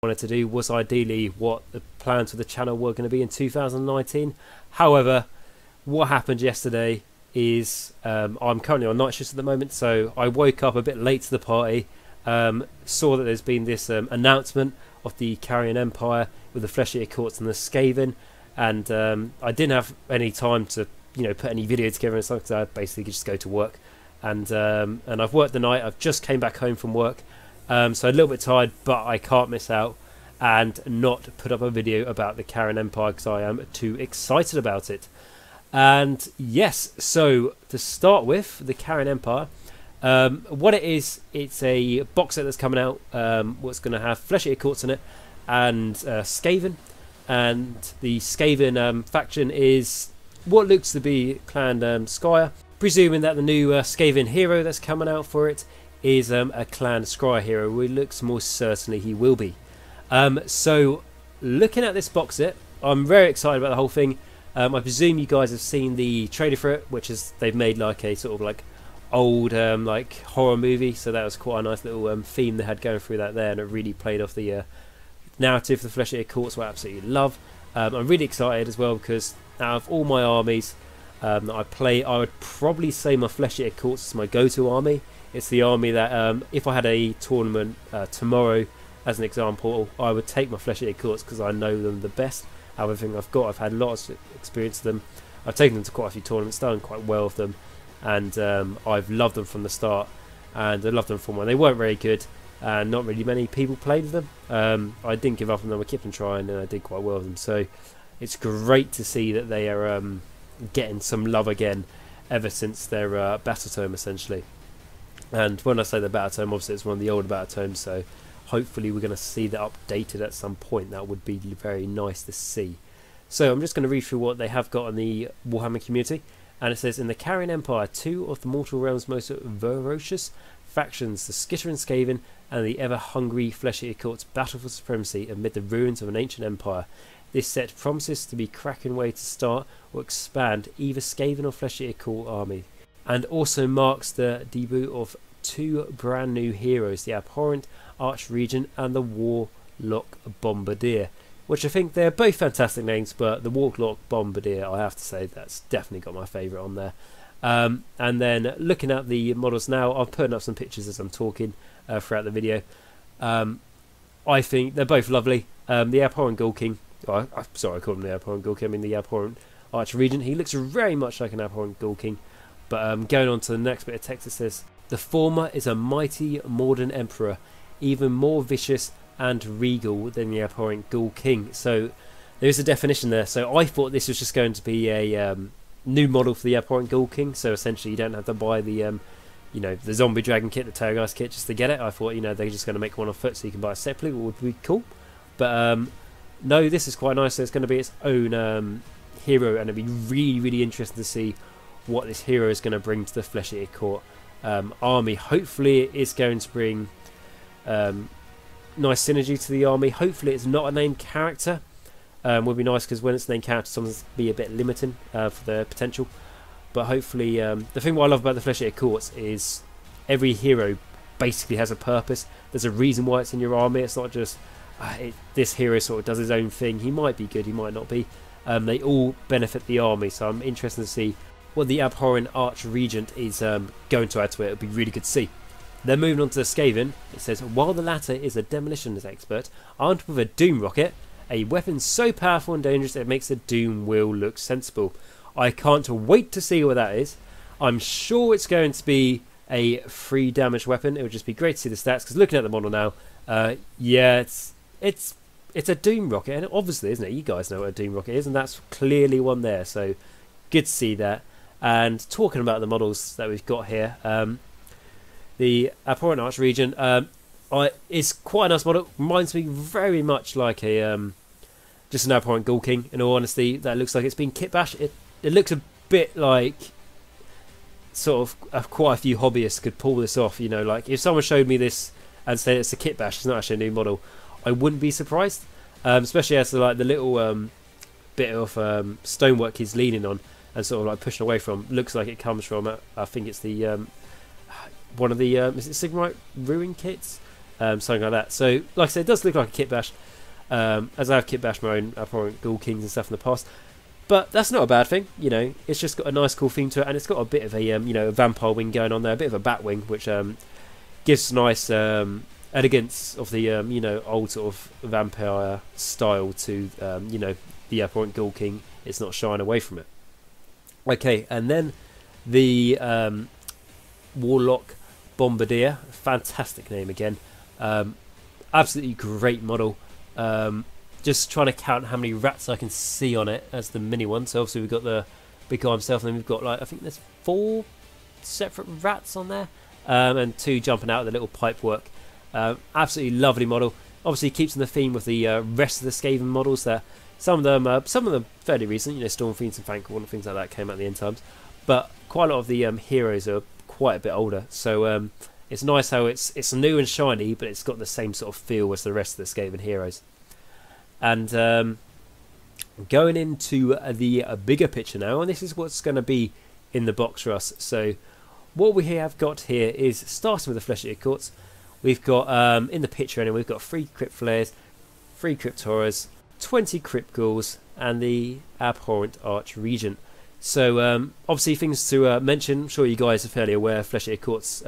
wanted to do was ideally what the plans for the channel were going to be in 2019. However, what happened yesterday is I'm currently on night shifts at the moment, so I woke up a bit late to the party, saw that there's been this announcement of the Carrion Empire with the Flesh Eater Courts and the Skaven, and I didn't have any time to put any video together and stuff, because I basically could just go to work, and I've worked the night. I've just came back home from work, so a little bit tired, but I can't miss out and not put up a video about the Carrion Empire because I am too excited about it. And yes, so to start with, the Carrion Empire, what it is, it's a box set that's coming out, what's going to have Flesh Eater Courts in it, and Skaven, and the Skaven faction is what looks to be Clan Skyer, presuming that the new Skaven hero that's coming out for it is a Clan Skyer hero, which looks most certainly he will be. So looking at this box set, I'm very excited about the whole thing. I presume you guys have seen the trailer for it, which is they've made like a sort of like old like horror movie, so that was quite a nice little theme they had going through that there, and it really played off the narrative for the Flesh Eater Courts, what I absolutely love. I'm really excited as well because out of all my armies that I play, I would probably say my Flesh Eater Courts is my go-to army. It's the army that if I had a tournament tomorrow, as an example, I would take my Flesh Eater Courts because I know them the best. Everything I've got, I've had lots of experience with them. I've taken them to quite a few tournaments, done quite well with them, and I've loved them from the start. And I loved them from when they weren't very good, and not really many people played with them. I didn't give up on them. I kept on trying, and I did quite well with them. So it's great to see that they are getting some love again, ever since their battle tome, essentially. And when I say the battle tome, obviously it's one of the older battle tomes, so hopefully we're going to see that updated at some point. That would be very nice to see. So I'm just going to read through what they have got in the Warhammer community. And it says, in the Carrion Empire, two of the mortal realm's most ferocious factions, the Skitter and Skaven, and the ever-hungry Flesh Eater Courts, battle for supremacy amid the ruins of an ancient empire. This set promises to be a cracking way to start or expand either Skaven or Flesh Eater Court army, and also marks the debut of two brand new heroes, the Abhorrent Archregent and the Warlock Bombardier, which I think they're both fantastic names, but the Warlock Bombardier, I have to say, that's definitely got my favourite on there. And then looking at the models now, I'm putting up some pictures as I'm talking throughout the video. I think they're both lovely. The Abhorrent Ghoul King, sorry, I called him the Abhorrent Ghoul King, I mean the Abhorrent Archregent, he looks very much like an Abhorrent Ghoul King. But going on to the next bit of text, it says, the former is a mighty modern emperor, even more vicious and regal than the Abhorrent Ghoul King. So there's a definition there. So I thought this was just going to be a new model for the Abhorrent Ghoul King. So essentially you don't have to buy the the zombie dragon kit, the Terrorgeist kit, just to get it. I thought they're just going to make one on foot so you can buy it separately, which would be cool. But no, this is quite nice. So it's going to be its own hero, and it'd be really, really interesting to see what this hero is going to bring to the Flesh Eater Court army. Hopefully it is going to bring nice synergy to the army. Hopefully it's not a named character. Would be nice, because when it's named character, sometimes be a bit limiting for the potential. But hopefully, the thing what I love about the Flesh Eater Courts is every hero basically has a purpose. There's a reason why it's in your army. It's not just this hero sort of does his own thing. He might be good, he might not be. They all benefit the army, so I'm interested to see what the Abhorrent Archregent is going to add to it. It'll be really good to see. Then moving on to the Skaven, it says, while the latter is a demolitions expert, armed with a Doom rocket, a weapon so powerful and dangerous it makes the Doom wheel look sensible. I can't wait to see what that is. I'm sure it's going to be a 3 damage weapon. It would just be great to see the stats, because looking at the model now, yeah, it's a Doom rocket, and obviously, isn't it? You guys know what a Doom rocket is, and that's clearly one there, so good to see that. And talking about the models that we've got here, the Abhorrent Archregent, it's quite a nice model. Reminds me very much like a just an Abhorrent Ghoul King. In all honesty, that looks like it's been kit bashed. It looks a bit like sort of quite a few hobbyists could pull this off. Like if someone showed me this and said it's a kit bash, it's not actually a new model, I wouldn't be surprised. Especially as to like the little bit of stonework he's leaning on and sort of like pushing away from. Looks like it comes from I think it's the one of the is it Sigmarite Ruin kits. something like that. So, like I said, it does look like a kit bash, as I've kit bashed my own abhorrent Ghoul Kings and stuff in the past. But that's not a bad thing, you know. It's just got a nice, cool theme to it, and it's got a bit of a, you know, a vampire wing going on there, a bit of a bat wing, which gives nice elegance of the, you know, old sort of vampire style to, you know, the abhorrent Ghoul King. It's not shying away from it. Okay, and then the Warlock Bombardier, fantastic name again. Absolutely great model. Just trying to count how many rats I can see on it as the mini one. So obviously we've got the big guy himself, and then we've got, like, I think there's 4 separate rats on there, and 2 jumping out of the little pipe work. Absolutely lovely model. Obviously keeps in the theme with the rest of the Skaven models there. Some of them fairly recent, you know, Storm Fiends and Thankful and things like that came out at the end times, but quite a lot of the heroes are quite a bit older. So it's nice how it's new and shiny, but it's got the same sort of feel as the rest of the Skaven heroes. And going into the bigger picture now, and this is what's going to be in the box for us. So what we have got here is, starting with the Flesh-Eater Courts, we've got, in the picture anyway, we've got 3 Crypt Flares, 3 Crypt Horrors, 20 Crypt Ghouls, and the Abhorrent Archregent. So obviously things to mention. I'm sure you guys are fairly aware of Flesh-Eater Courts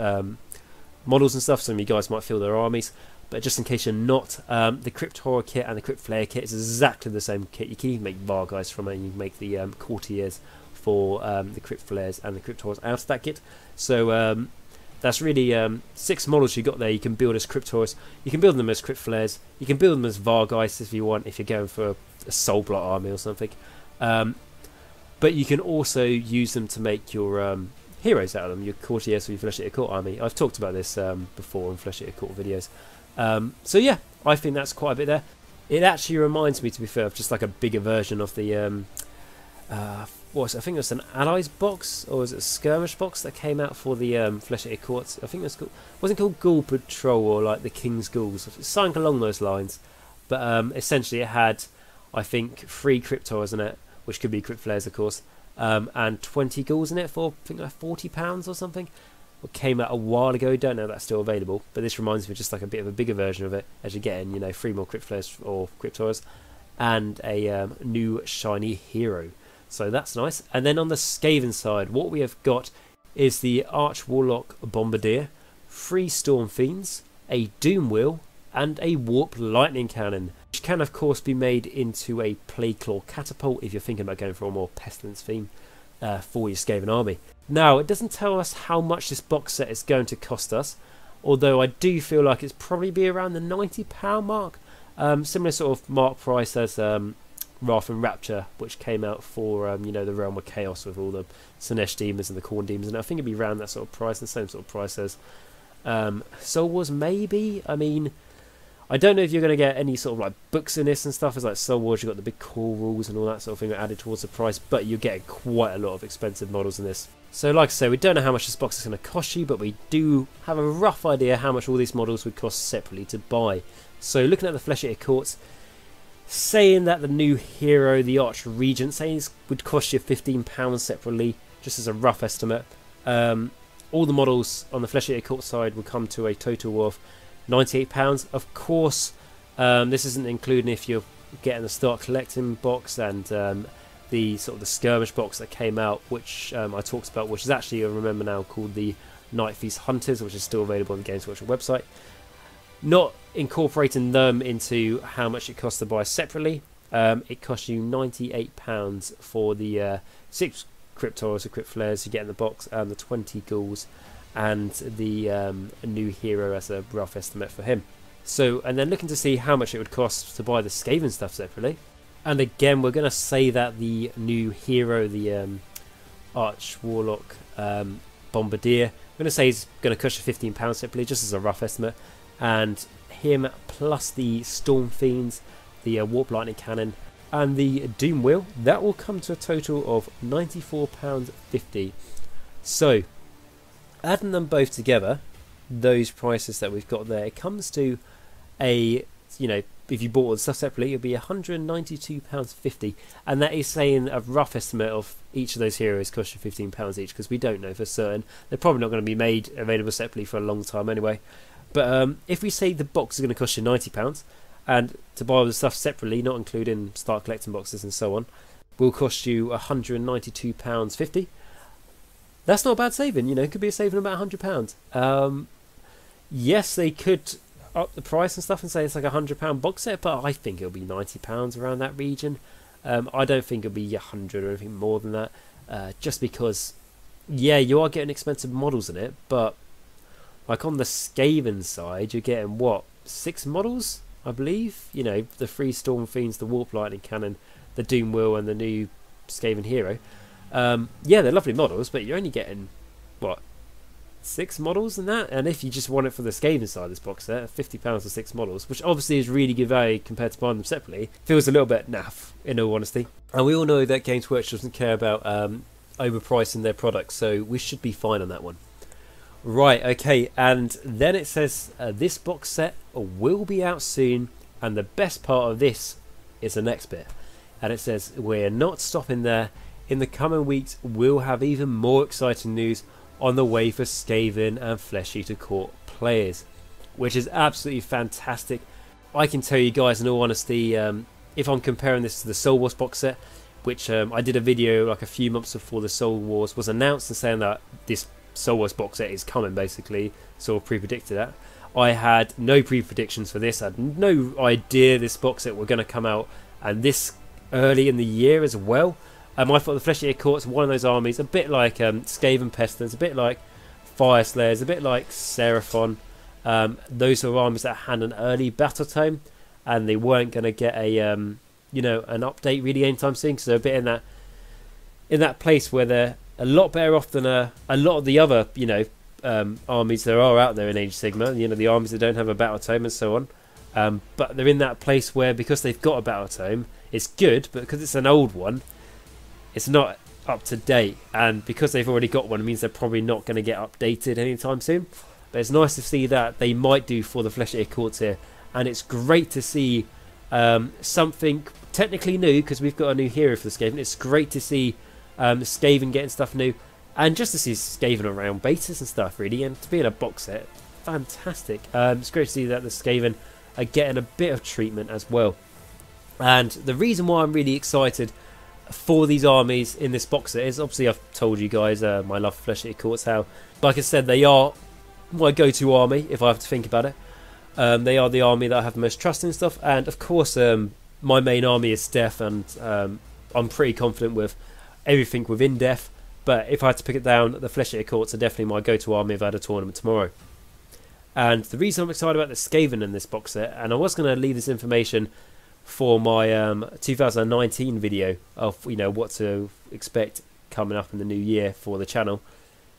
models and stuff. Some of you guys might feel their armies. But just in case you're not, the Crypt Horror kit and the Crypt Flare kit is exactly the same kit. You can even make Vargeist from it, and you can make the Courtiers for the Crypt Flares and the Crypt Horrors out of that kit. So that's really 6 models you got there. You can build as Crypt Horrors, you can build them as Crypt Flares, you can build them as Vargeist if you want, if you're going for a Soul Blot army or something. But you can also use them to make your heroes out of them, your Courtiers or your Flesh-Eater Court army. I've talked about this before in Flesh-Eater Court videos. So yeah, I think that's quite a bit there. It actually reminds me, to be fair, of just like a bigger version of the I think it was an Allies box, or was it a Skirmish box that came out for the Flesh-Eater Courts? I think it was called, wasn't it called Ghoul Patrol or like the King's Ghouls? Something along those lines. But essentially it had, I think, 3 Crypt Horrors in it, which could be Crypt Flares of course, and 20 Ghouls in it for, I think, like £40 or something. It came out a while ago, don't know if that's still available, but this reminds me of just like a bit of a bigger version of it, as you're getting, you know, 3 more Crypt Flares or Crypt Horrors, and a new shiny hero. So that's nice. And then on the Skaven side, what we have got is the Arch Warlock Bombardier, 3 Storm Fiends, a Doom Wheel, and a Warp Lightning Cannon, which can of course be made into a Plague Claw Catapult if you're thinking about going for a more Pestilence theme for your Skaven army. Now, it doesn't tell us how much this box set is going to cost us, although I do feel like it's probably be around the £90 mark. Similar sort of mark price as Wrath and Rapture, which came out for you know, the Realm of Chaos with all the Sinesh demons and the Khorne demons, and I think it'd be around that sort of price, the same sort of price as Soul Wars maybe. I mean, I don't know if you're going to get any sort of like books in this and stuff. It's like Soul Wars, you've got the big core rules and all that sort of thing added towards the price, but you're getting quite a lot of expensive models in this. So like I say, we don't know how much this box is going to cost you, but we do have a rough idea how much all these models would cost separately to buy. So looking at the Flesh-Eater Courts, saying that the new hero, the Archregent, saying it would cost you £15 separately, just as a rough estimate. All the models on the Flesh-Eater Court side would come to a total of £98. Of course, this isn't including if you're getting the Start Collecting box and the sort of the Skirmish box that came out, which I talked about, which is actually, I remember now, called the Night Feast Hunters, which is still available on the Games Workshop website. Not incorporating them into how much it costs to buy separately. It costs you £98 for the 6 Crypt Horrors or Crypt Flares you get in the box, and the 20 Ghouls, and the new hero as a rough estimate for him. So, and then looking to see how much it would cost to buy the Skaven stuff separately. And again, we're going to say that the new hero, the Arch Warlock Bombardier, I'm going to say he's going to cost you £15 separately, just as a rough estimate. And him plus the Storm Fiends, the Warp Lightning Cannon, and the Doom Wheel, that will come to a total of £94.50. So, adding them both together, those prices that we've got there, it comes to a, you know, if you bought all the stuff separately, it would be £192.50, and that is saying a rough estimate of each of those heroes cost you £15 each, because we don't know for certain. They're probably not going to be made available separately for a long time anyway. But if we say the box is going to cost you £90, and to buy all the stuff separately, not including start collecting boxes and so on, will cost you £192.50. That's not a bad saving, you know, it could be a saving of about £100. Yes, they could up the price and stuff and say it's like a £100 box set, but I think it'll be £90 around that region. I don't think it'll be 100 or anything more than that, just because, yeah, you are getting expensive models in it, but like on the Skaven side, you're getting what, 6 models, I believe? You know, the 3 Storm Fiends, the Warp Lightning Cannon, the Doom Wheel, and the new Skaven Hero. Yeah, they're lovely models, but you're only getting what, 6 models in that? And if you just want it for the Skaven side of this box set, £50 for 6 models, which obviously is really good value compared to buying them separately, feels a little bit naff, in all honesty. And we all know that Games Workshop doesn't care about overpricing their products, so we should be fine on that one. Right, okay, and then it says this box set will be out soon, and the best part of this is the next bit. And it says, we're not stopping there. In the coming weeks, we'll have even more exciting news on the way for Skaven and Flesh Eater Court players, which is absolutely fantastic. I can tell you guys, in all honesty, if I'm comparing this to the Soul Wars box set, which I did a video like a few months before the Soul Wars was announced and saying that this Soul Wars box set is coming, basically, sort of pre-predicted that. I had no pre-predictions for this. I had no idea this box set were going to come out, and this early in the year as well. I thought the Flesh Eater Court's one of those armies, a bit like Skaven Pestilence, a bit like Fire Slayers, a bit like Seraphon. Those are armies that had an early battle tome, and they weren't going to get a you know, an update really anytime soon, because they're a bit in that place where they're a lot better off than a lot of the other, you know, armies there are out there in Age of Sigmar. You know, the armies that don't have a battle tome and so on. But they're in that place where, because they've got a battle tome, it's good, but because it's an old one, it's not up to date, and because they've already got one, it means they're probably not going to get updated anytime soon. But it's nice to see that they might do for the Flesh Eater Courts here, and it's great to see something technically new, because we've got a new hero for the Skaven. It's great to see Skaven getting stuff new, and just to see Skaven around betas and stuff, really, and to be in a box set, fantastic. It's great to see that the Skaven are getting a bit of treatment as well. And the reason why I'm really excited for these armies in this box set is, obviously I've told you guys my love for Flesh Eater Courts, how, like I said, they are my go-to army if I have to think about it. They are the army that I have the most trust in stuff, and of course my main army is Death, and I'm pretty confident with everything within Death, but if I had to pick it down, the Flesh Eater Courts are definitely my go-to army if I had a tournament tomorrow. And the reason I'm excited about the Skaven in this box set, and I was going to leave this information for my 2019 video of, you know, what to expect coming up in the new year for the channel,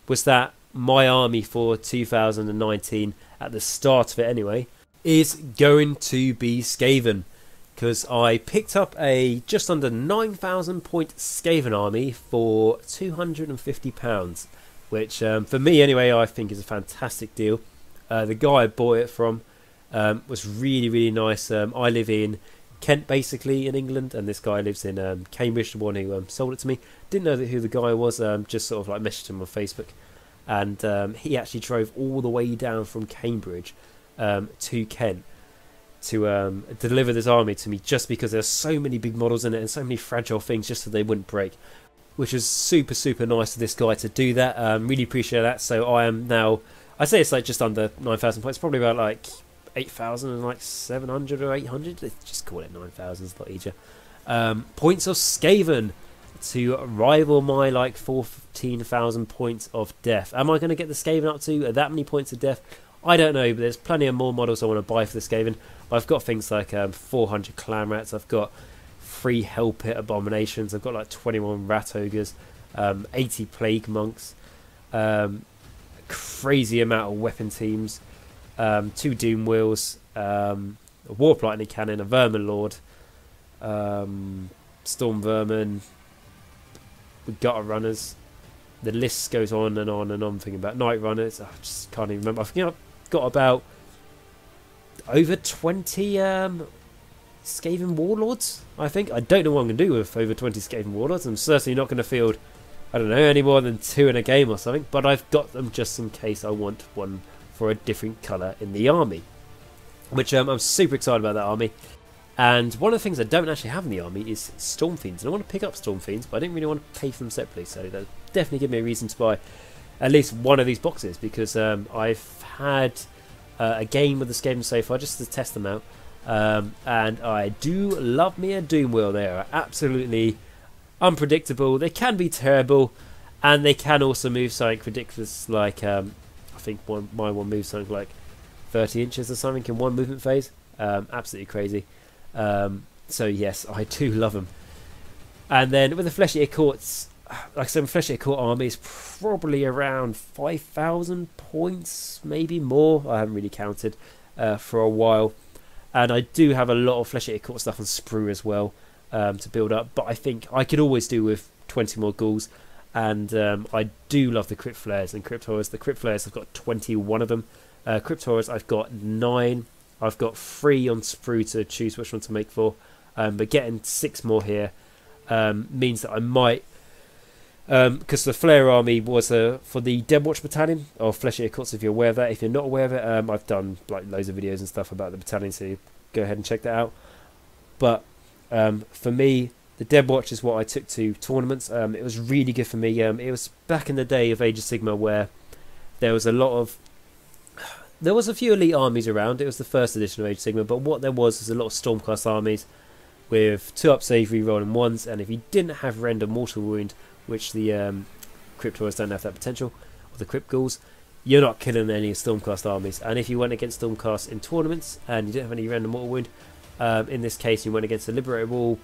was that my army for 2019, at the start of it anyway, is going to be Skaven, because I picked up a just under 9,000 point Skaven army for £250, which for me anyway, I think is a fantastic deal. The guy I bought it from was really nice. I live in Kent, basically, in England, and this guy lives in Cambridge, the one who sold it to me. Didn't know who the guy was, just sort of like messaged him on Facebook, and he actually drove all the way down from Cambridge to Kent to deliver this army to me, just because there's so many big models in it and so many fragile things, just so they wouldn't break, which is super nice of this guy to do that. Really appreciate that. So I am now, I'd say it's like just under 9,000 points, probably about like 8,000 and like 700 or 800. Let's just call it 9,000, it's a lot easier. Points of Skaven to rival my like 14,000 points of Death. Am I going to get the Skaven up to that many points of Death? I don't know, but there's plenty of more models I want to buy for the Skaven. I've got things like 400 Clan Rats, I've got 3 Hell Pit Abominations, I've got like 21 Rat Ogres, 80 Plague Monks, crazy amount of weapon teams, 2 Doom Wheels, a Warp Lightning Cannon, a Vermin Lord, Storm Vermin, Gutter Runners. The list goes on and on and on. Thinking about Night Runners, I just can't even remember. I think I've got about over 20 Skaven Warlords, I think. I don't know what I'm going to do with over 20 Skaven Warlords. I'm certainly not going to field, I don't know, any more than 2 in a game or something, but I've got them just in case I want one for a different colour in the army, which I'm super excited about that army. And one of the things I don't actually have in the army is Storm Fiends, and I want to pick up Storm Fiends, but I didn't really want to pay for them separately, so that definitely give me a reason to buy at least one of these boxes, because I've had a game with the Skaven so far just to test them out, and I do love me a Doom Wheel. They are absolutely unpredictable, they can be terrible, and they can also move something ridiculous, like I think my one moves something like 30 inches or something in one movement phase. Absolutely crazy. So yes, I do love them. And then with the Flesh Eater Courts, like I said, Flesh Eater Court army is probably around 5,000 points, maybe more. I haven't really counted for a while. And I do have a lot of Flesh Eater Court stuff on Sprue as well to build up. But I think I could always do with 20 more ghouls. And I do love the Crypt Flares and Crypt Horrors. The Crypt Flares, I've got 21 of them. Crypt Horrors, I've got 9. I've got 3 on Sprue to choose which one to make for. But getting 6 more here means that I might... because the Flare army was for the Deadwatch Battalion of Flesh Eater Courts, if you're aware of that. If you're not aware of it, I've done like loads of videos and stuff about the battalion, so go ahead and check that out. But for me, the Deadwatch is what I took to tournaments. It was really good for me. It was back in the day of Age of Sigmar where there was a few elite armies around. It was the first edition of Age of Sigmar, but what there was a lot of Stormcast armies with 2-up save re-rolling ones, and if you didn't have Rend or Mortal Wound, which the Crypt Horrors don't have that potential, or the Crypt Ghouls, you're not killing any Stormcast armies. And if you went against Stormcast in tournaments and you didn't have any Rend or Mortal Wound, in this case you went against a Liberator Wall,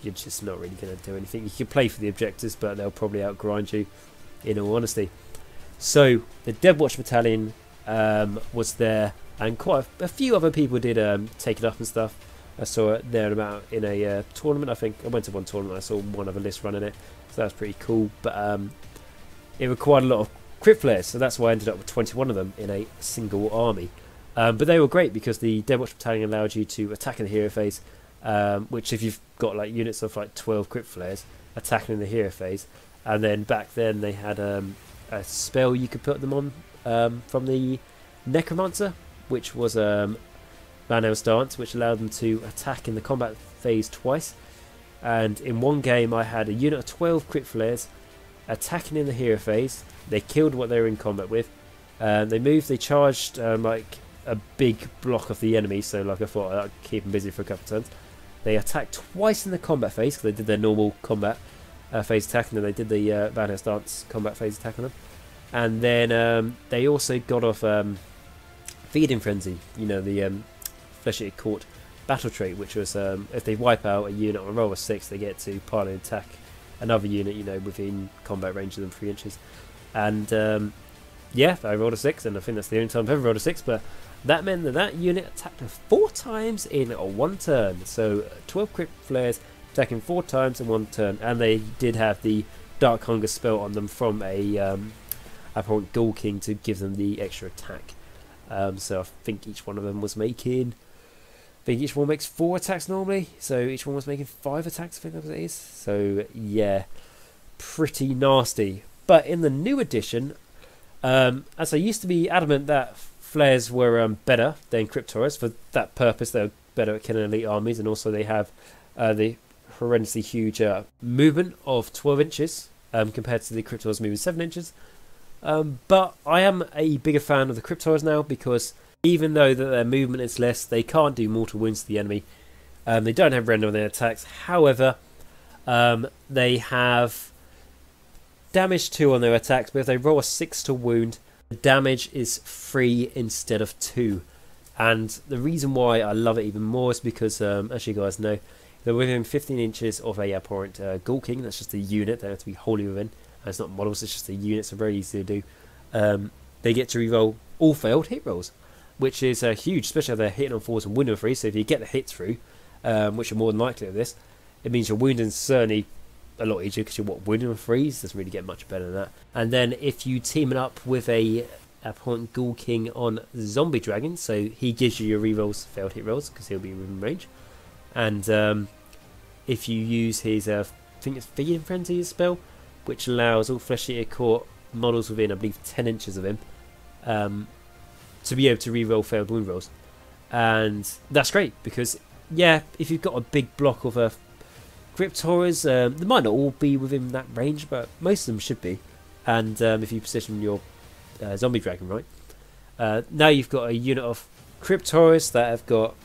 you're just not really going to do anything. You can play for the objectives, but they'll probably outgrind you, in all honesty. So the Deadwatch Battalion was there, and quite a few other people did take it up and stuff. I saw it there about in a tournament. I think I went to one tournament, I saw one other list running it, so that was pretty cool. But it required a lot of Crypt Flares, so that's why I ended up with 21 of them in a single army. But they were great because the Deadwatch Battalion allowed you to attack in the hero phase, which if you've got like units of like 12 Crypt Flares, attacking in the hero phase. And then back then they had a spell you could put them on from the Necromancer, which was Vanel's Dance, which allowed them to attack in the combat phase twice. And in one game I had a unit of 12 Crypt Flares attacking in the hero phase. They killed what they were in combat with. They moved, they charged like a big block of the enemy, so like I thought I'd keep them busy for a couple of turns. They attacked twice in the combat phase, because they did their normal combat phase attack, and then they did the Vanel's Dance combat phase attack on them. And then they also got off Feeding Frenzy, you know, the Flesh Eater Court battle trait, which was if they wipe out a unit on a roll of 6, they get to pile and attack another unit, you know, within combat range of them 3 inches. And yeah, I rolled a 6, and I think that's the only time I've ever rolled a 6, but that meant that that unit attacked 4 times in one turn. So 12 Crypt Flares attacking 4 times in one turn, and they did have the Dark Hunger spell on them from a Carrion Ghoul King to give them the extra attack. So I think each one of them was making... I think each one makes 4 attacks normally, so each one was making 5 attacks, I think that's what it is. So yeah, pretty nasty. But in the new edition, as I used to be adamant that Flares were better than Crypt Horrors, for that purpose they were better at killing elite armies, and also they have the horrendously huge movement of 12 inches compared to the Crypt Horrors moving 7 inches. But I am a bigger fan of the Crypt Horrors now, because even though that their movement is less, they can't do mortal wounds to the enemy. They don't have render on their attacks. However, they have damage 2 on their attacks, but if they roll a 6 to wound, the damage is 3 instead of 2. And the reason why I love it even more is because, as you guys know, they're within 15 inches of a abhorrent Ghoul King. That's just a unit. They have to be wholly within. And it's not models, it's just a unit, so very easy to do. They get to reroll all failed hit rolls, which is huge, especially if they're hitting on 4s and wounding on 3s. So if you get the hits through, which are more than likely of this, it means your wounding is certainly a lot easier, because you're wounding on 3s, doesn't really get much better than that. And then if you team it up with a Abhorrent Ghoul King on Zombie Dragon, so he gives you your rerolls, failed hit rolls, because he'll be within range. And if you use his, I think it's Feeding Frenzy spell, which allows all Flesh Eater Court models within, I believe, 10 inches of him to be able to re-roll failed wound rolls. And that's great because, yeah, if you've got a big block of Cryptoras, they might not all be within that range, but most of them should be. And if you position your zombie dragon right, now you've got a unit of Cryptoras that have got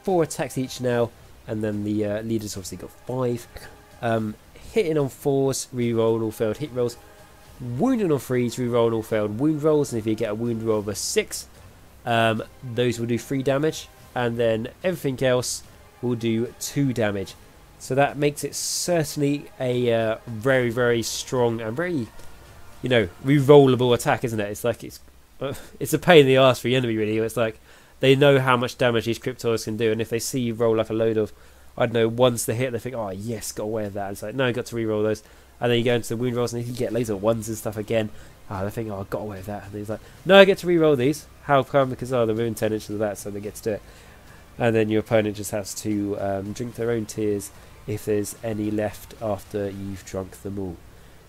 4 attacks each now, and then the leader's obviously got 5. Hitting on 4s, re-roll all failed hit rolls. Wounding on 3s, re-roll all failed wound rolls, and if you get a wound roll of a 6, those will do 3 damage, and then everything else will do 2 damage. So that makes it certainly a very, very strong and very, re-rollable attack, isn't it? It's like it's a pain in the arse for the enemy, really. It's like they know how much damage these Cryptoras can do, and if they see you roll like a load of, I don't know, ones to hit, they think, oh yes, got away with that. It's like, no, got to re-roll those. And then you go into the wound rolls and you can get loads of 1s and stuff again. They think, oh, I got away with that. And he's like, no, I get to re-roll these. How come? Because, they're within 10 inches of that, so they get to do it. And then your opponent just has to drink their own tears if there's any left after you've drunk them all.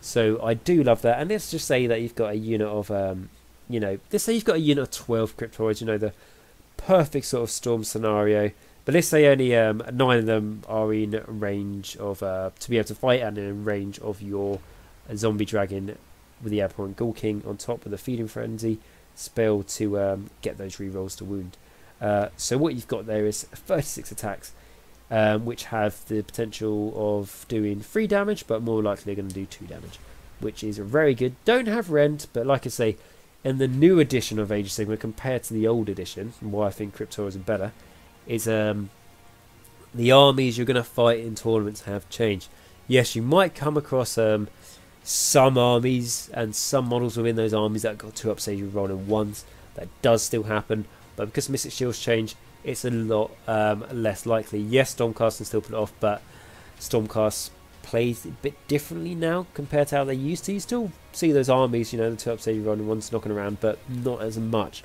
So I do love that. And let's just say that you've got a unit of, let's say you've got a unit of 12 Cryptoids, the perfect sort of storm scenario. But let's say only 9 of them are in range of to be able to fight, and in range of your zombie dragon with the Abhorrent Ghoul King on top with the Feeding Frenzy spell to get those rerolls to wound. So what you've got there is 36 attacks, which have the potential of doing 3 damage, but more likely they're going to do 2 damage, which is very good. Don't have Rend, but like I say, in the new edition of Age of Sigmar compared to the old edition, and why I think Cryptoras are better, is the armies you're going to fight in tournaments have changed. Yes, you might come across some armies and some models within those armies that got 2 up saves with rolling 1s. That does still happen, but because Mystic Shields change, it's a lot less likely. Yes, Stormcast can still put it off, but Stormcast plays a bit differently now compared to how they used to. You still see those armies, the 2 up save rolling 1s knocking around, but not as much.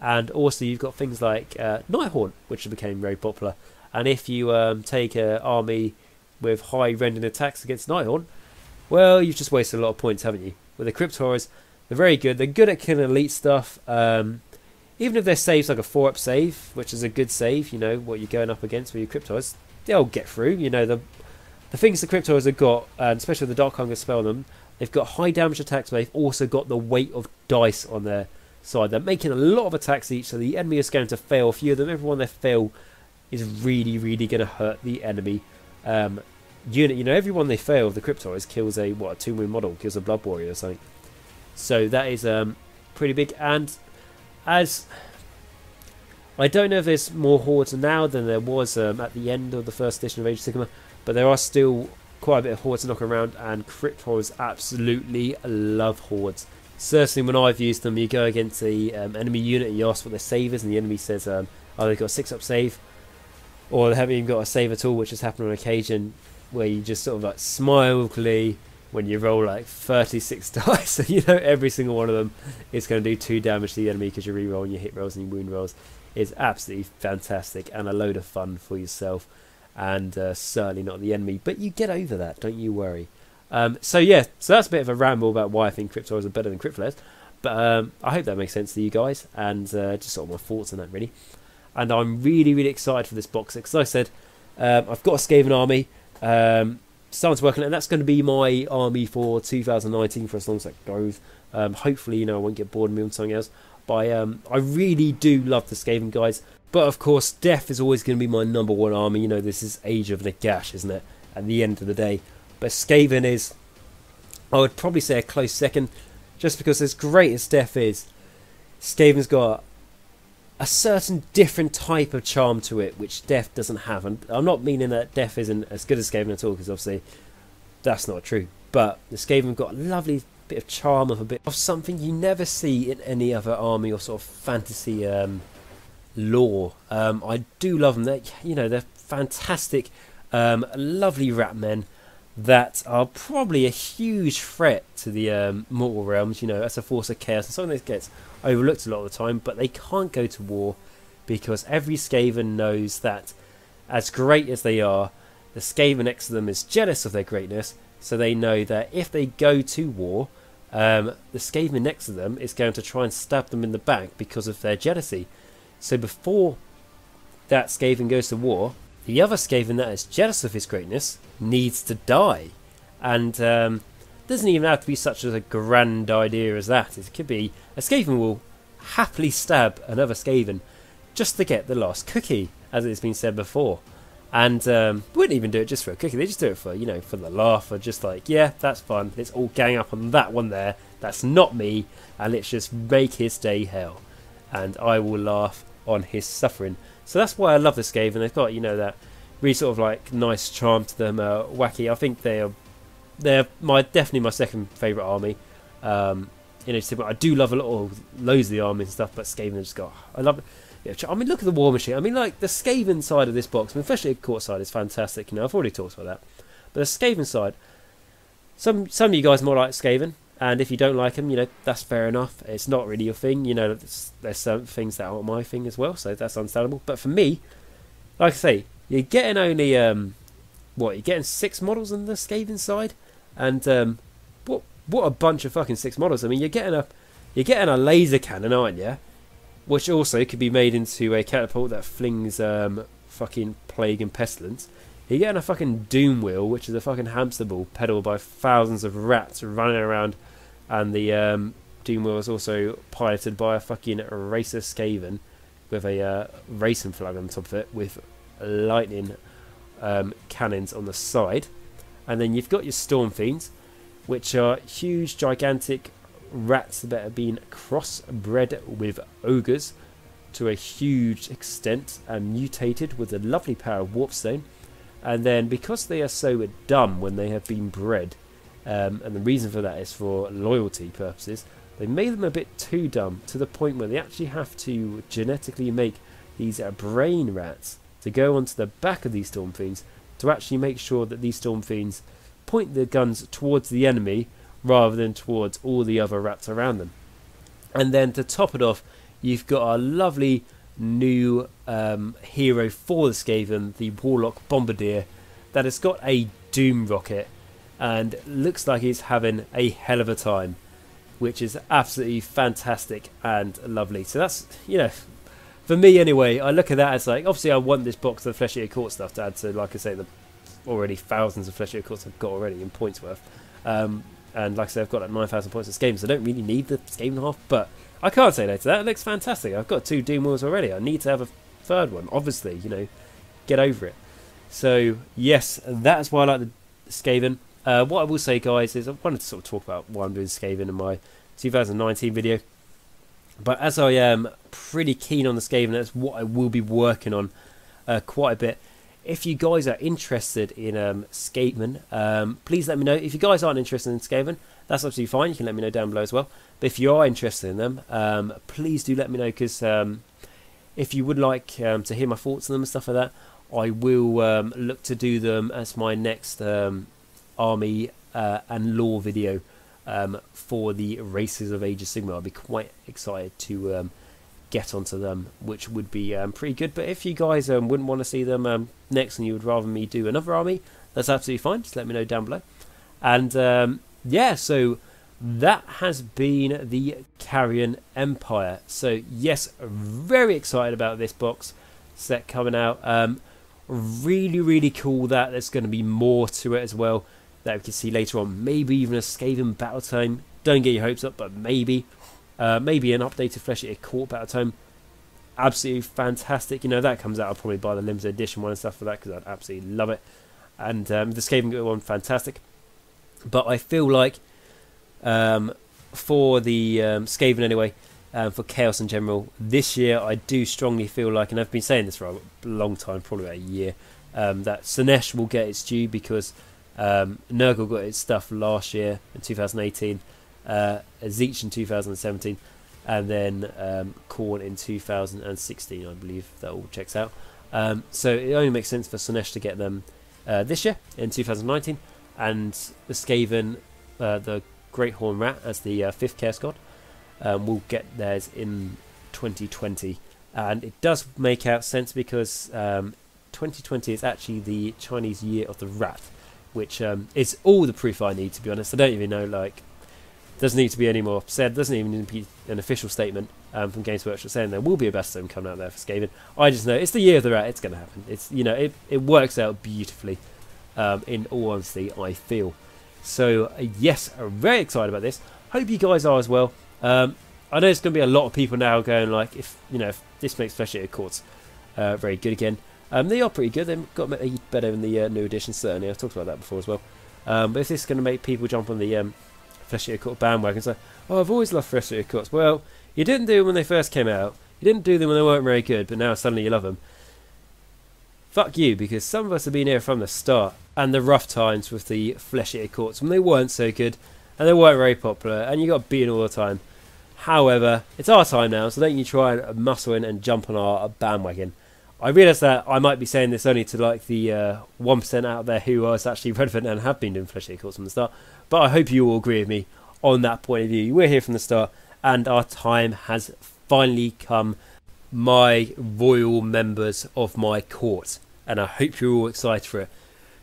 And also you've got things like Nighthaunt, which became very popular. And if you take an army with high rending attacks against Nighthaunt, well, you've just wasted a lot of points, haven't you? With the Cryptoras, they're very good. They're good at killing elite stuff. Even if their save's like a 4-up save, which is a good save, what you're going up against with your Cryptoras, they'll get through. The things the Cryptoras have got, and especially with the Dark Hunger spell on them, they've got high damage attacks, but they've also got the weight of dice on their side. They're making a lot of attacks each, so the enemy is going to fail a few of them. Everyone they fail is really, really going to hurt the enemy unit. Everyone they fail, the Cryptoras kills a 2-win model, kills a Blood Warrior or something. So that is pretty big. And as I don't know if there's more hordes now than there was at the end of the first edition of Age of Sigmar, but there are still quite a bit of hordes knocking around, and Cryptoras absolutely love hordes. Certainly when I've used them, you go against the enemy unit and you ask what their save is, and the enemy says, oh, they've got a 6-up save, or they haven't even got a save at all, which has happened on occasion, where you just sort of like smile glee when you roll like 36 dice, so every single one of them is going to do 2 damage to the enemy because you're re-rolling your hit rolls and your wound rolls. It's absolutely fantastic and a load of fun for yourself, and certainly not the enemy, but you get over that, don't you worry. So that's a bit of a ramble about why I think Cryptoras are better than Crypt Flares, but I hope that makes sense to you guys, and just sort of my thoughts on that really. And I'm really, really excited for this box set, because like I said, I've got a Skaven army, starting to work on it, and that's going to be my army for 2019 for as long as that goes. Hopefully, I won't get bored and move on to something else, but I really do love the Skaven guys. But of course, Death is always going to be my number 1 army. This is Age of Nagash, isn't it, at the end of the day. But Skaven is, I would probably say, a close second, just because as great as Death is, Skaven's got a certain different type of charm to it, which Death doesn't have. And I'm not meaning that Death isn't as good as Skaven at all, because obviously that's not true. But the Skaven have got a lovely bit of charm, of a bit of something you never see in any other army or sort of fantasy lore. I do love them. They're fantastic, lovely rat men that are probably a huge threat to the mortal realms, as a force of chaos, and something that gets overlooked a lot of the time, but they can't go to war because every Skaven knows that as great as they are, the Skaven next to them is jealous of their greatness, so they know that if they go to war, the Skaven next to them is going to try and stab them in the back because of their jealousy. So before that Skaven goes to war, the other Skaven that is jealous of his greatness needs to die. And doesn't even have to be such a grand idea as that. It could be a Skaven will happily stab another Skaven just to get the last cookie, as it's been said before. And wouldn't even do it just for a cookie. They just do it for, you know, for the laugh, or just like, yeah, that's fun. Let's all gang up on that one there. That's not me, and let's just make his day hell. And I will laugh on his suffering. So that's why I love the Skaven. They've got, you know, that really sort of like nice charm to them, wacky. I think they're definitely my second favourite army. You know, I do love loads of the armies and stuff, but Skaven just got, I love it. Yeah, I mean, look at the War Machine. I mean, like, the Skaven side of this box, I mean, especially the court side, is fantastic. You know, I've already talked about that. But the Skaven side, some of you guys more like Skaven, and if you don't like them, you know, that's fair enough. It's not really your thing. You know, there's some things that aren't my thing as well, so that's understandable. But for me, like I say, you're getting only, you're getting 6 models on the Skaven side, and what a bunch of fucking 6 models. I mean, you're getting a laser cannon, aren't you? Which also could be made into a catapult that flings fucking plague and pestilence. You're getting a fucking doom wheel, which is a fucking hamster ball pedaled by thousands of rats running around, and the doom wheel is also piloted by a fucking racer Skaven with a racing flag on top of it with lightning cannons on the side. And then you've got your Storm Fiends, which are huge, gigantic rats that have been crossbred with ogres to a huge extent and mutated with the lovely power of Warpstone. And then because they are so dumb when they have been bred, and the reason for that is for loyalty purposes, they made them a bit too dumb to the point where they actually have to genetically make these brain rats to go onto the back of these Storm Fiends to actually make sure that these Storm Fiends point their guns towards the enemy rather than towards all the other rats around them. And then to top it off, you've got a lovely new hero for the Skaven, the Warlock Bombardier, that has got a Doom Rocket and looks like he's having a hell of a time, which is absolutely fantastic and lovely. So that's, you know, for me anyway, I look at that as like, obviously I want this box of Flesh Eater Court stuff to add to, like I say, the already thousands of Flesh Eater Courts I've got already in points worth. And like I said, I've got like 9,000 points of Skaven, so I don't really need the Skaven half, but I can't say no to that. It looks fantastic. I've got 2 Doom Wheels already. I need to have a third one, obviously, you know, get over it. So, yes, that's why I like the Skaven. What I will say, guys, is I wanted to sort of talk about why I'm doing Skaven in my 2019 video. But as I am pretty keen on the Skaven, that's what I will be working on quite a bit. If you guys are interested in Skaven, please let me know. If you guys aren't interested in Skaven, that's absolutely fine. You can let me know down below as well. But if you are interested in them, please do let me know, because if you would like to hear my thoughts on them and stuff like that, I will look to do them as my next army and lore video for the Races of Age of Sigmar. I'll be quite excited to get onto them, which would be pretty good. But if you guys wouldn't want to see them next and you would rather me do another army, that's absolutely fine. Just let me know down below. And yeah, so that has been the Carrion Empire. So yes, very excited about this box set coming out. Really cool that there's going to be more to it as well that we can see later on. Maybe even a Skaven battle tome. Don't get your hopes up, but maybe. Maybe an updated Flesh Eater Court battle tome. Absolutely fantastic. You know, that comes out, I'll probably buy the limited edition one and stuff for that, because I'd absolutely love it. And the Skaven one, fantastic. But I feel like for the Skaven anyway, for Chaos in general, this year I do strongly feel like, and I've been saying this for a long time, probably about a year, that Slaanesh will get its due, because Nurgle got its stuff last year in 2018, Zeech in 2017, and then Khorne in 2016, I believe. That all checks out. So it only makes sense for Slaanesh to get them this year in 2019, and the Skaven, the Great Horn Rat as the 5th Chaos God, will get theirs in 2020. And it does make out sense, because 2020 is actually the Chinese Year of the Rat, which is all the proof I need, to be honest. I don't even know, like, Doesn't need to be any more said. Doesn't even need to be an official statement from Games Workshop saying there will be a best home coming out there for Skaven. I just know it's the year of the rat. It's going to happen. It's, you know, it works out beautifully. In all honesty, I feel. So yes, I'm very excited about this. Hope you guys are as well. I know there's going to be a lot of people now going like, if this makes Flesh Eater Courts very good again. They are pretty good. They've got better in the new edition, certainly. I've talked about that before as well. But if this is going to make people jump on the Flesh Eater Court bandwagon and say, oh, I've always loved Flesh Eater Courts. Well, you didn't do them when they first came out. You didn't do them when they weren't very good, but now suddenly you love them. Fuck you, because some of us have been here from the start, and the rough times with the Flesh Eater Courts when they weren't so good, and they weren't very popular, and you got beaten all the time. However, it's our time now, so don't you try and muscle in and jump on our bandwagon. I realise that I might be saying this only to like the 1% out there who are actually relevant and have been doing Flesh Eater Courts from the start, but I hope you all agree with me on that point of view. We're here from the start, and our time has finally come, my royal members of my court, and I hope you're all excited for it.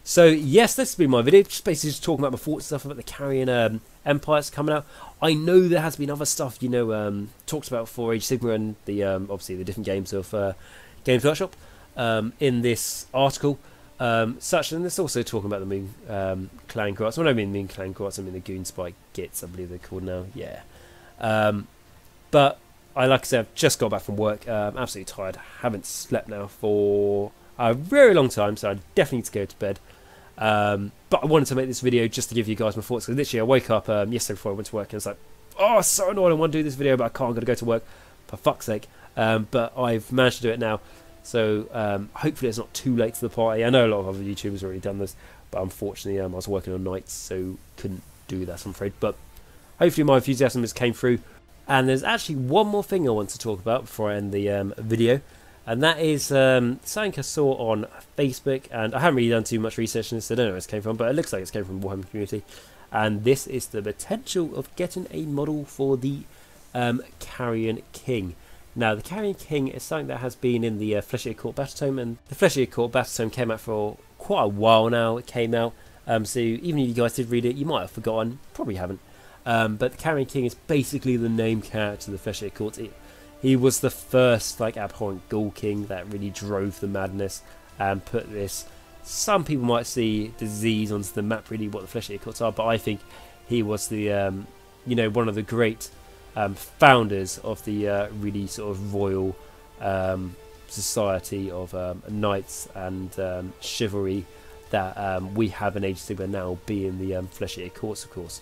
So yes, this has been my video, just basically just talking about my thoughts and stuff about the Carrion Empire coming out. I know there has been other stuff, you know, talked about for Age of Sigmar and the obviously the different games of Games Workshop in this article. Such, and it's also talking about the Moon Clan Courts. When I mean Moon Clan Courts, I mean the Goon Spike Gits, I believe they're called now. Yeah, but like I said, I've just got back from work. Absolutely tired. Haven't slept now for a very long time, so I definitely need to go to bed. But I wanted to make this video just to give you guys my thoughts. Because literally, I woke up yesterday before I went to work, and I was like, "Oh, so annoyed! I want to do this video, but I can't. I'm going to go to work for fuck's sake." But I've managed to do it now, so hopefully it's not too late to the party. I know a lot of other YouTubers have already done this, but unfortunately, I was working on nights, so couldn't do that, I'm afraid. But hopefully, my enthusiasm has came through. And there's actually one more thing I want to talk about before I end the video, and that is something I saw on Facebook, and I haven't really done too much research on this, so I don't know where it came from, but it looks like it came from the Warhammer community, and this is the potential of getting a model for the Carrion King. Now, the Carrion King is something that has been in the Flesh Eater Court Battle Tome, and the Flesh Eater Court Battle Tome came out for quite a while now. It came out, so even if you guys did read it, you might have forgotten, probably haven't. But the Carrion King is basically the name character of the Flesh Eater Court. He was the first like abhorrent Ghoul King that really drove the madness and put this, some people might see, disease onto the map, really what the Flesh Eater Courts are, but I think he was the you know, one of the great founders of the really sort of royal society of knights and chivalry that we have in Age of Sigmar now, being the Flesh Eater Courts, of course.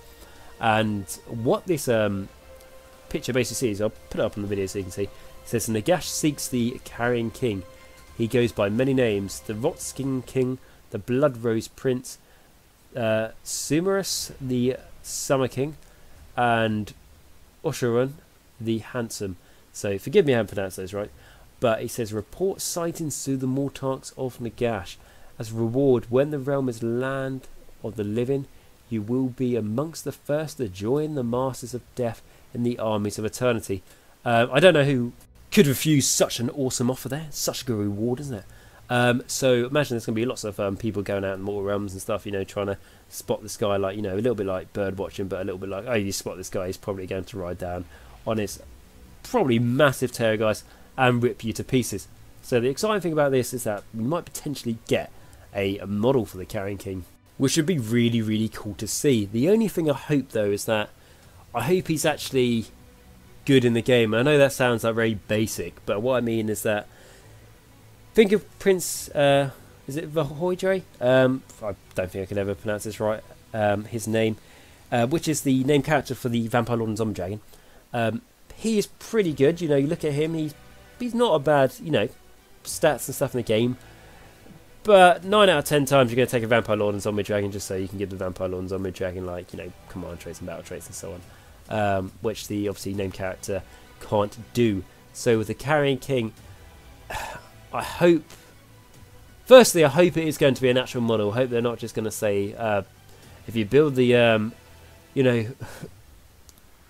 And what this picture basically is, I'll put it up on the video so you can see. It says, Nagash seeks the Carrion King. He goes by many names: the Rotskin King, the Blood Rose Prince, Sumerus the Summer King, and Osharan the Handsome. So forgive me, I haven't pronounced those right. But he says, report sightings to the Mortarchs of Nagash. As reward, when the realm is land of the living, you will be amongst the first to join the Masters of Death in the armies of eternity. I don't know who could refuse such an awesome offer there. Such a good reward, isn't it? So imagine there's going to be lots of people going out in mortal realms and stuff, you know, trying to spot this guy, like, you know, a little bit like bird watching, but a little bit like, oh, you spot this guy, he's probably going to ride down on his probably massive terrorgeist and rip you to pieces. So the exciting thing about this is that we might potentially get a model for the Carrion King, which would be really, really cool to see. The only thing I hope, though, is that I hope he's actually good in the game. I know that sounds like very basic, but what I mean is that, think of Prince, is it Vahoydre? I don't think I can ever pronounce this right, his name, which is the name character for the Vampire Lord and Zombie Dragon. He is pretty good, you know, you look at him, he's not a bad, you know, stats and stuff in the game. But 9 out of 10 times you're going to take a Vampire Lord and Zombie Dragon just so you can give the Vampire Lord and Zombie Dragon, like, you know, command traits and battle traits and so on. Which the, obviously, named character can't do. So with the Carrion King, I hope... Firstly, I hope it is going to be an actual model. I hope they're not just going to say, if you build the, you know,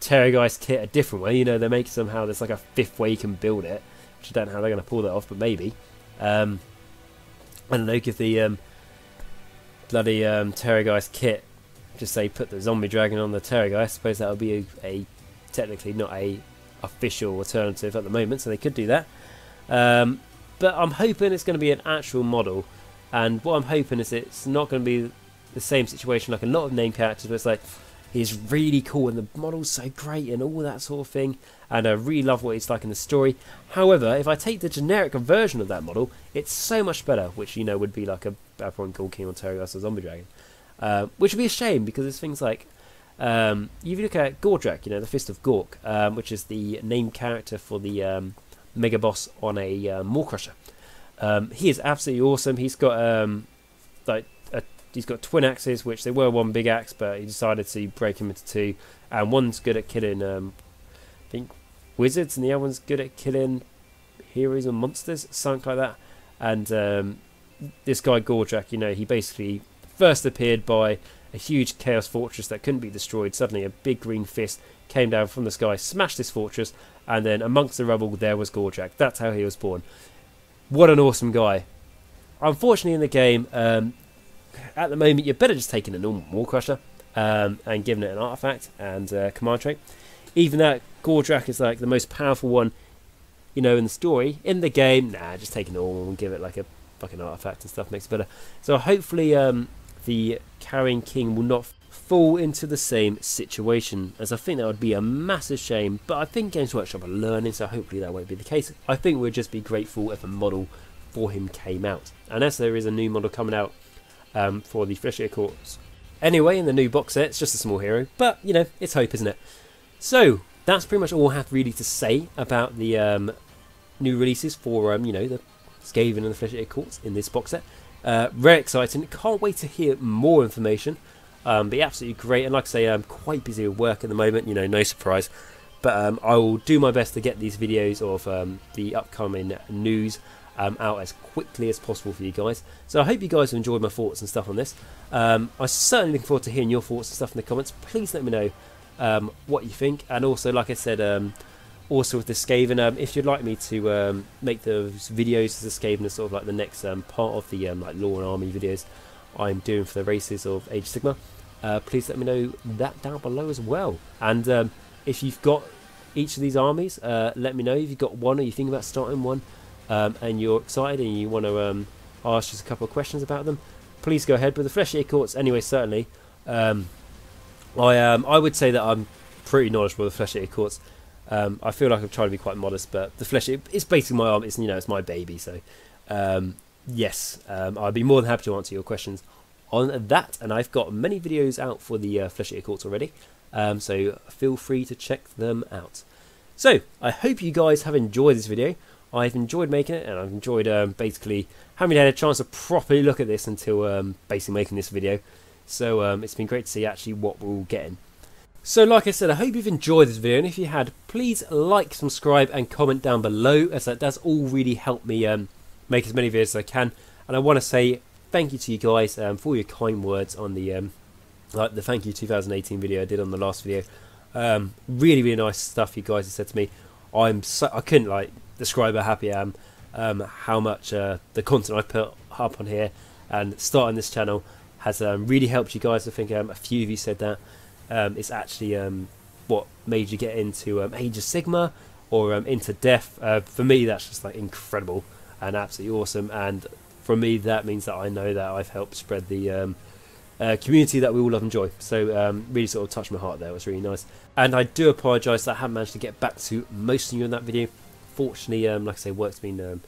Terrorgeist kit a different way, you know, they make somehow there's like a 5th way you can build it. Which I don't know how they're going to pull that off, but maybe. I don't know, give the bloody Terrorgeist kit just say put the zombie dragon on the Terror guy. I suppose that would be a technically not a official alternative at the moment, so they could do that. But I'm hoping it's going to be an actual model, and what I'm hoping is it's not going to be the same situation like a lot of name characters where it's like he's really cool and the model's so great and all that sort of thing, and I really love what he's like in the story. However, if I take the generic version of that model, it's so much better, which would be like a Carrion King or Terror or Zombie Dragon, which would be a shame because there's things like if you look at Gordrak, the Fist of Gork, which is the name character for the mega boss on a Maw Crusher. He is absolutely awesome. He's got he's got twin axes, which they were one big axe, but he decided to break them into two. And one's good at killing, I think, wizards, and the other one's good at killing heroes and monsters, something like that. And this guy Gordrak, he basically first appeared by a huge chaos fortress that couldn't be destroyed. Suddenly, a big green fist came down from the sky, smashed this fortress, and then amongst the rubble there was Gordrak. That's how he was born. What an awesome guy. Unfortunately, in the game, at the moment, you're better just taking a normal Maw Crusher and giving it an artifact and command trait. Even that Gordrak is like the most powerful one, in the story. In the game, nah, just take a normal and give it like a fucking artifact and stuff makes it better. So hopefully the Carrion King will not fall into the same situation, as I think that would be a massive shame. But I think Games Workshop are learning, so hopefully that won't be the case. I think we'll just be grateful if a model for him came out. And as there is a new model coming out for the Flesh Eater Courts. Anyway, in the new box set, it's just a small hero, but it's hope, isn't it? So that's pretty much all I have really to say about the new releases for the Skaven and the Flesh Eater Courts in this box set. Very exciting. Can't wait to hear more information. Be absolutely great, and like I say, I'm quite busy with work at the moment. No surprise. But I will do my best to get these videos of the upcoming news out as quickly as possible for you guys. So I hope you guys have enjoyed my thoughts and stuff on this. I'm certainly looking forward to hearing your thoughts and stuff in the comments. Please let me know what you think, and also, like I said, also with the Skaven, if you'd like me to make those videos as a Skaven as sort of like the next part of the like lore and army videos I'm doing for the races of Age of Sigmar, please let me know that down below as well. And if you've got each of these armies, let me know if you've got one or you think about starting one, and you're excited and you want to ask just a couple of questions about them. Please go ahead with the Flesh Eater Courts. Anyway, certainly, I would say that I'm pretty knowledgeable of the Flesh Eater Courts. I feel like I'm trying to be quite modest, but the Flesh Eater, it's basically my arm. It's it's my baby. So yes, I'd be more than happy to answer your questions on that. And I've got many videos out for the Flesh Eater Courts already, so feel free to check them out. So I hope you guys have enjoyed this video. I've enjoyed making it, and I've enjoyed basically haven't had a chance to properly look at this until basically making this video. So it's been great to see actually what we're all getting. So like I said, I hope you've enjoyed this video, and if you had, please like, subscribe and comment down below, as that does all really help me make as many videos as I can. And I want to say thank you to you guys for your kind words on the like the thank you 2018 video I did on the last video. Really nice stuff you guys have said to me. I couldn't describe how happy I am, how much the content I put up on here and starting this channel has really helped you guys. I think a few of you said that it's actually what made you get into Age of Sigmar or into Death. For me, that's just incredible and absolutely awesome, and for me that means that I know that I've helped spread the community that we all love and enjoy. So really sort of touched my heart there. It was really nice, and I do apologise that I haven't managed to get back to most of you in that video. Fortunately, like I say, work's been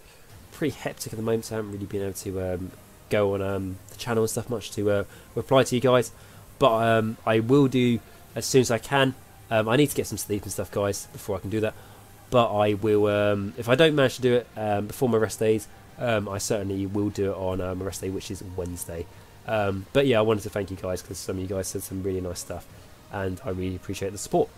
pretty hectic at the moment, so I haven't really been able to go on the channel and stuff much to reply to you guys. But I will do as soon as I can. I need to get some sleep and stuff, guys, before I can do that. But I will, if I don't manage to do it before my rest days, I certainly will do it on my rest day, which is Wednesday. But yeah, I wanted to thank you guys because some of you guys said some really nice stuff, and I really appreciate the support.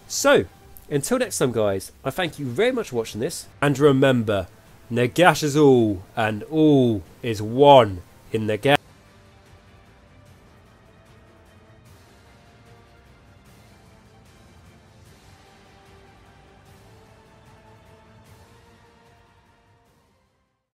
So, until next time, guys, I thank you very much for watching this, and remember, Nagash is all, and all is one in Nagash.